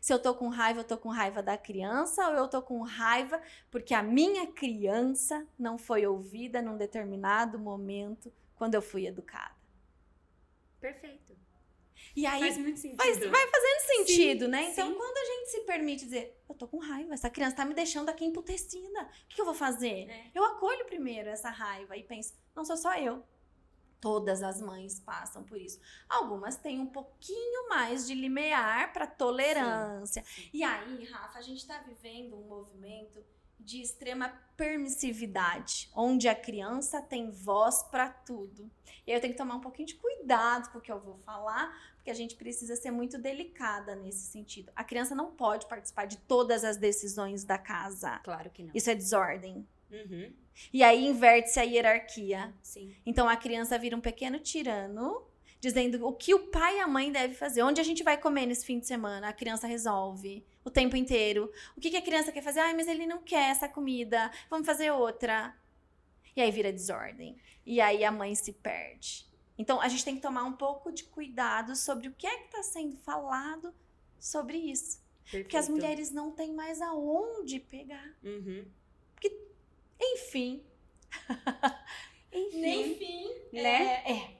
Se eu tô com raiva, eu tô com raiva da criança, ou eu tô com raiva porque a minha criança não foi ouvida num determinado momento quando eu fui educada. Perfeito. E aí Faz muito sentido. vai fazendo sentido, Sim, né? Então, sim. quando a gente se permite dizer, eu tô com raiva, essa criança tá me deixando aqui emputecida, o que eu vou fazer? Eu acolho primeiro essa raiva e penso, não sou só eu. Todas as mães passam por isso. Algumas têm um pouquinho mais de limiar para tolerância. Sim. E aí, Rafa, a gente está vivendo um movimento de extrema permissividade, onde a criança tem voz para tudo. E aí eu tenho que tomar um pouquinho de cuidado com o que eu vou falar, porque a gente precisa ser muito delicada nesse sentido. A criança não pode participar de todas as decisões da casa. Claro que não. Isso é desordem. E aí inverte-se a hierarquia. Sim. Então a criança vira um pequeno tirano, dizendo o que o pai e a mãe devem fazer. Onde a gente vai comer nesse fim de semana? A criança resolve o tempo inteiro. O que a criança quer fazer? Ai, mas ele não quer essa comida. Vamos fazer outra. E aí vira desordem. E aí a mãe se perde. Então a gente tem que tomar um pouco de cuidado sobre o que é que está sendo falado sobre isso. Perfeito. Porque as mulheres não têm mais aonde pegar. Enfim. Né?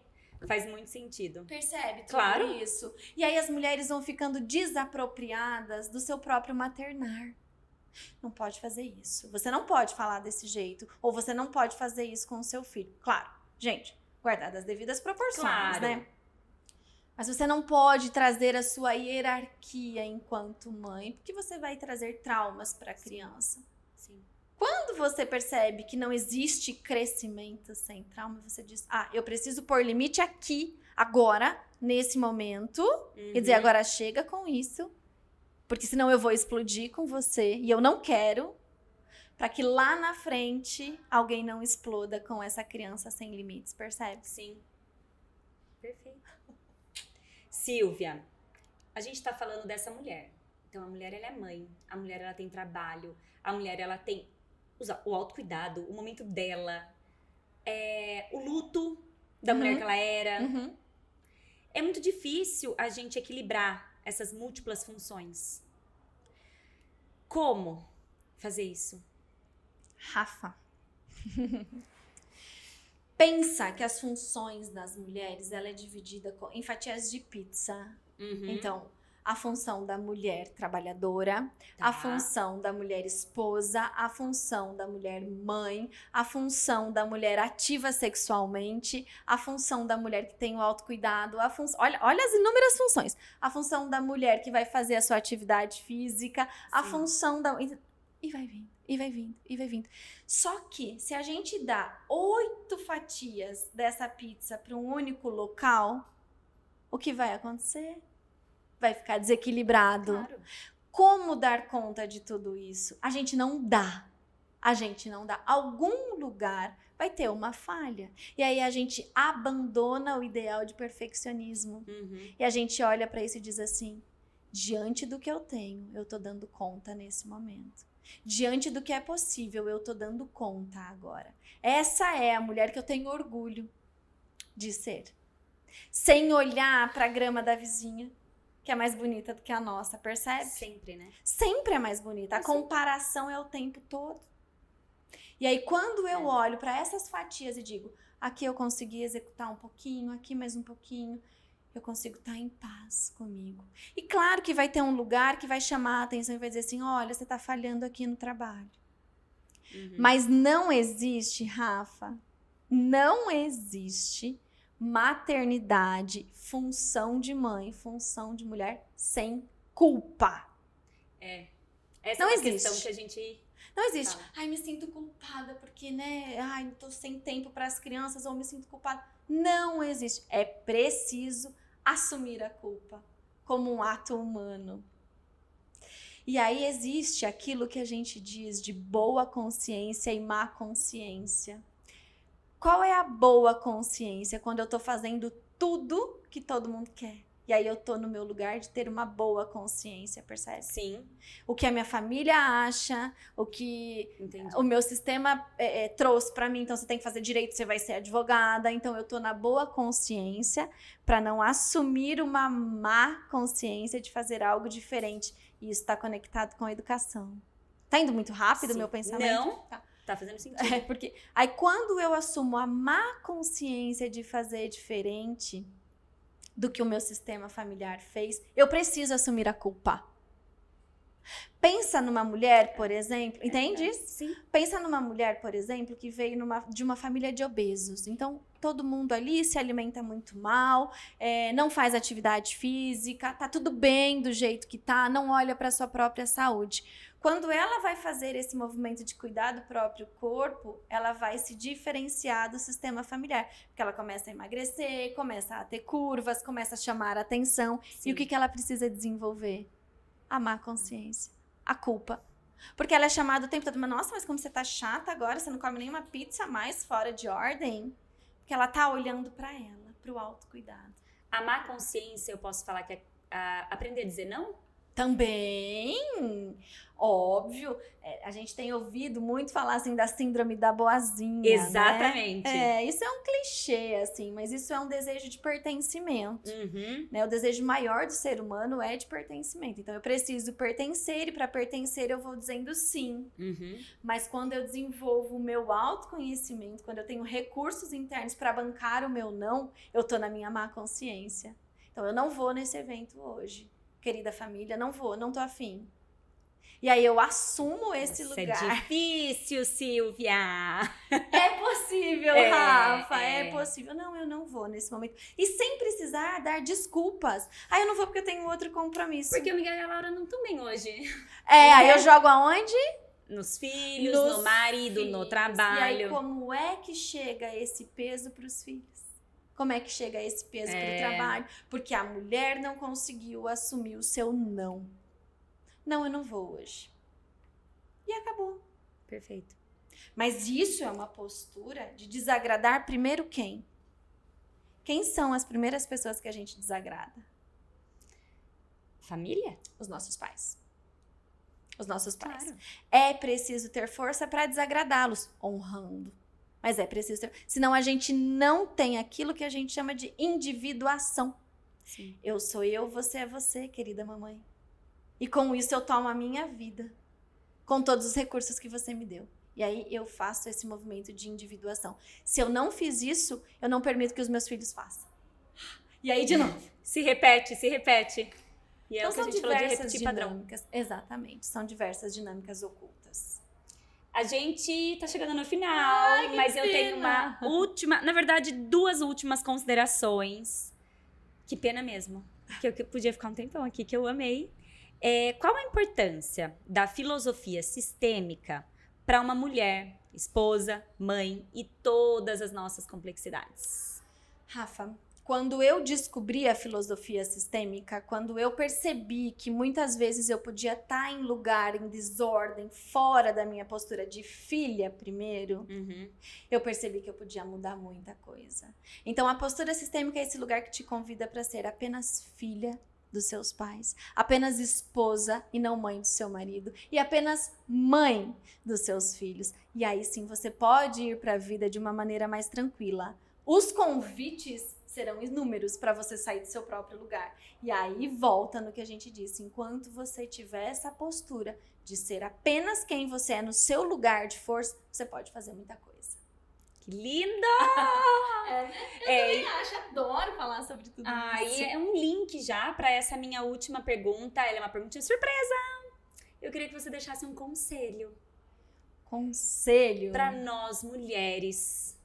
Faz muito sentido. Percebe tudo Claro. isso? E aí as mulheres vão ficando desapropriadas do seu próprio maternar. Não pode fazer isso. Você não pode falar desse jeito. Ou você não pode fazer isso com o seu filho. Claro, gente, guardadas as devidas proporções, Claro. né? Mas você não pode trazer a sua hierarquia enquanto mãe, porque você vai trazer traumas para a criança. Sim. Quando você percebe que não existe crescimento sem trauma, você diz, eu preciso pôr limite aqui, agora, nesse momento, e dizer, agora chega com isso, porque senão eu vou explodir com você, e eu não quero, para que lá na frente alguém não exploda com essa criança sem limites, percebe? Sim. Perfeito. Silvia, a gente tá falando dessa mulher. Então, a mulher, ela é mãe, a mulher, ela tem trabalho, a mulher, ela tem o autocuidado, o momento dela, o luto da mulher que ela era. É muito difícil a gente equilibrar essas múltiplas funções. Como fazer isso? Rafa. Pensa que as funções das mulheres, ela é dividida em fatias de pizza. Então, a função da mulher trabalhadora, Tá. a função da mulher esposa, a função da mulher mãe, a função da mulher ativa sexualmente, a função da mulher que tem o autocuidado, olha as inúmeras funções. A função da mulher que vai fazer a sua atividade física, a Sim. função da... E vai vindo, e vai vindo, e vai vindo. Só que, se a gente dá 8 fatias dessa pizza para um único local, o que vai acontecer? Vai ficar desequilibrado. Claro. Como dar conta de tudo isso? A gente não dá. Algum lugar vai ter uma falha. E aí a gente abandona o ideal de perfeccionismo. E a gente olha para isso e diz assim, diante do que eu tenho, eu tô dando conta nesse momento. Diante do que é possível, eu tô dando conta agora. Essa é a mulher que eu tenho orgulho de ser. Sem olhar pra grama da vizinha, que é mais bonita do que a nossa, percebe? Sempre, né? Sempre é mais bonita. A comparação é o tempo todo. E aí, quando eu olho pra essas fatias e digo, aqui eu consegui executar um pouquinho, aqui mais um pouquinho, eu consigo estar em paz comigo. E claro que vai ter um lugar que vai chamar a atenção e vai dizer assim, olha, você tá falhando aqui no trabalho. Mas não existe, Rafa, não existe maternidade, função de mãe, função de mulher sem culpa. Essa Não é uma existe. questão que a gente... Não existe. Fala. Ai, me sinto culpada porque, né? Ai, tô sem tempo para as crianças ou me sinto culpada. Não existe. É preciso assumir a culpa como um ato humano. E aí existe aquilo que a gente diz de boa consciência e má consciência. Qual é a boa consciência? Quando eu tô fazendo tudo que todo mundo quer. E aí eu tô no meu lugar de ter uma boa consciência, percebe? Sim, O que a minha família acha, o que entendi. o meu sistema trouxe pra mim. Então você tem que fazer direito, você vai ser advogada. Então eu tô na boa consciência pra não assumir uma má consciência de fazer algo diferente. E isso tá conectado com a educação. Tá indo muito rápido o meu pensamento? Não, tá fazendo sentido. Porque aí quando eu assumo a má consciência de fazer diferente do que o meu sistema familiar fez, eu preciso assumir a culpa. Pensa numa mulher, por exemplo, entende isso? Sim. Pensa numa mulher, por exemplo, que veio de uma família de obesos. Então, todo mundo ali se alimenta muito mal, não faz atividade física, tá tudo bem do jeito que tá, não olha para sua própria saúde. Quando ela vai fazer esse movimento de cuidar do próprio corpo, ela vai se diferenciar do sistema familiar. Porque ela começa a emagrecer, começa a ter curvas, começa a chamar a atenção. Sim. E o que ela precisa desenvolver? A má consciência, a culpa. Porque ela é chamada o tempo todo, mas nossa, mas como você tá chata agora, você não come nenhuma pizza mais fora de ordem? Porque ela tá olhando pra ela, pro autocuidado. A má consciência, eu posso falar que é aprender a dizer não? Também, óbvio, a gente tem ouvido muito falar assim da síndrome da boazinha, Exatamente. né? Isso é um clichê, assim, mas isso é um desejo de pertencimento, né? O desejo maior do ser humano é de pertencimento. Então eu preciso pertencer e para pertencer eu vou dizendo sim. Mas quando eu desenvolvo o meu autoconhecimento, quando eu tenho recursos internos para bancar o meu não, eu tô na minha má consciência. Então eu não vou nesse evento hoje. Querida família, não vou, não tô afim. E aí eu assumo esse lugar. É difícil, Silvia. É possível, Rafa, é possível. Não, eu não vou nesse momento. E sem precisar dar desculpas. Ah, eu não vou porque eu tenho outro compromisso. Porque o Miguel e a Laura não estão bem hoje. Aí eu jogo aonde? Nos filhos, no marido, no trabalho. E aí como é que chega esse peso pros filhos? Como é que chega esse peso pro trabalho? Porque a mulher não conseguiu assumir o seu não. Não, eu não vou hoje. E acabou. Perfeito. Mas isso é uma postura de desagradar primeiro quem? Quem são as primeiras pessoas que a gente desagrada? Família? Os nossos pais. Os nossos pais. Claro. É preciso ter força para desagradá-los, honrando. Mas é preciso ter... Senão a gente não tem aquilo que a gente chama de individuação. Sim. Eu sou eu, você é você, querida mamãe. E com isso eu tomo a minha vida. Com todos os recursos que você me deu. E aí eu faço esse movimento de individuação. Se eu não fiz isso, eu não permito que os meus filhos façam. E aí de novo. Se repete, se repete. E é Então o que a são gente falou de diversas repetir padrão. dinâmicas. Exatamente. São diversas dinâmicas ocultas. A gente tá chegando no final, Ai, que mas eu pena. tenho uma última, na verdade, 2 últimas considerações. Que pena mesmo. Que eu podia ficar um tempão aqui, que eu amei. Qual a importância da filosofia sistêmica para uma mulher, esposa, mãe e todas as nossas complexidades? Rafa, quando eu descobri a filosofia sistêmica, quando eu percebi que muitas vezes eu podia estar em lugar, em desordem, fora da minha postura de filha primeiro, eu percebi que eu podia mudar muita coisa. Então a postura sistêmica é esse lugar que te convida para ser apenas filha dos seus pais, apenas esposa e não mãe do seu marido, e apenas mãe dos seus filhos. E aí sim você pode ir para a vida de uma maneira mais tranquila. Os convites serão inúmeros para você sair do seu próprio lugar. E aí volta no que a gente disse, enquanto você tiver essa postura de ser apenas quem você é no seu lugar de força, você pode fazer muita coisa. Que linda! Eu também acho, adoro falar sobre tudo isso. E é um link já para essa minha última pergunta. Ela é uma perguntinha surpresa. Eu queria que você deixasse um conselho. Conselho? Para nós, mulheres.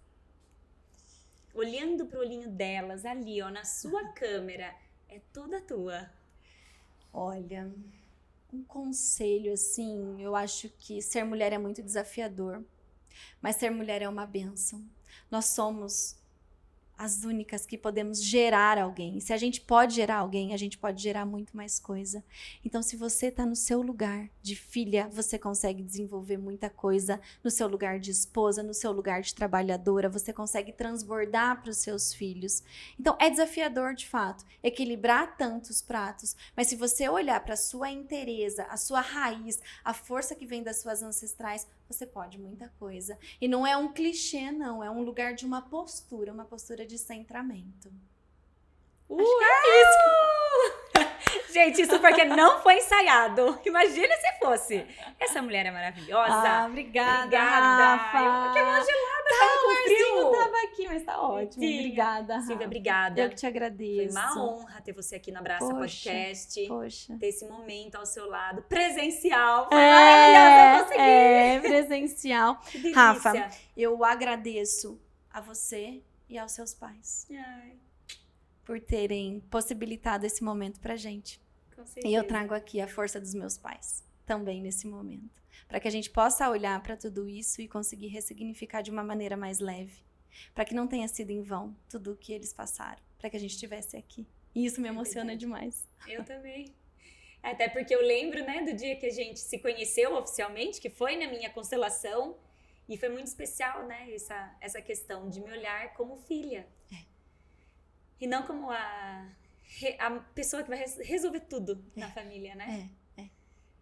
Olhando pro olhinho delas, ali, ó, na sua câmera. É toda tua. Olha, um conselho, assim, eu acho que ser mulher é muito desafiador. Mas ser mulher é uma bênção. Nós somos as únicas que podemos gerar alguém. E se a gente pode gerar alguém, a gente pode gerar muito mais coisa. Então, se você está no seu lugar de filha, você consegue desenvolver muita coisa. No seu lugar de esposa, no seu lugar de trabalhadora, você consegue transbordar para os seus filhos. Então, é desafiador, de fato, equilibrar tantos pratos. Mas se você olhar para a sua inteireza, a sua raiz, a força que vem das suas ancestrais, você pode muita coisa. E não é um clichê, não. É um lugar de uma postura de centramento. Acho que é isso. Gente, isso porque não foi ensaiado. Imagina se fosse. Essa mulher é maravilhosa. Obrigada, Rafa. Rafa. Fiquei mais gelada, tava com frio. Tava aqui, mas tá ótimo. Obrigada, Rafa. Silvia, obrigada. Eu que te agradeço. Foi uma honra ter você aqui no Abraça Podcast. Poxa. Ter esse momento ao seu lado, presencial. Foi maravilhosa, eu consegui. Presencial. Que delícia. Rafa, eu agradeço a você e aos seus pais. Ai, por terem possibilitado esse momento pra gente. com certeza. E eu trago aqui a força dos meus pais, também nesse momento. Para que a gente possa olhar para tudo isso e conseguir ressignificar de uma maneira mais leve. Para que não tenha sido em vão tudo o que eles passaram. Para que a gente estivesse aqui. E isso me emociona demais. Eu também. Até porque eu lembro, né, do dia que a gente se conheceu oficialmente, que foi na minha constelação. E foi muito especial, né, essa questão de me olhar como filha. E não como a pessoa que vai resolver tudo na família, né?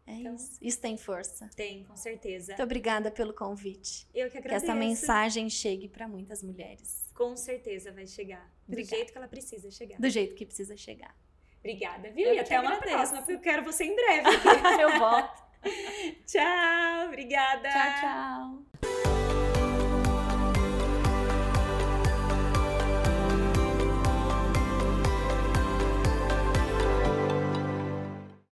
Então, isso tem força. Tem, com certeza. Muito obrigada pelo convite. Eu que agradeço. Que essa mensagem chegue para muitas mulheres. Com certeza vai chegar. Obrigada. Do jeito que ela precisa chegar. Do jeito que precisa chegar. Obrigada, viu? Eu E que até uma agradeço. próxima, porque eu quero você em breve. Eu volto. Tchau, obrigada. Tchau, tchau.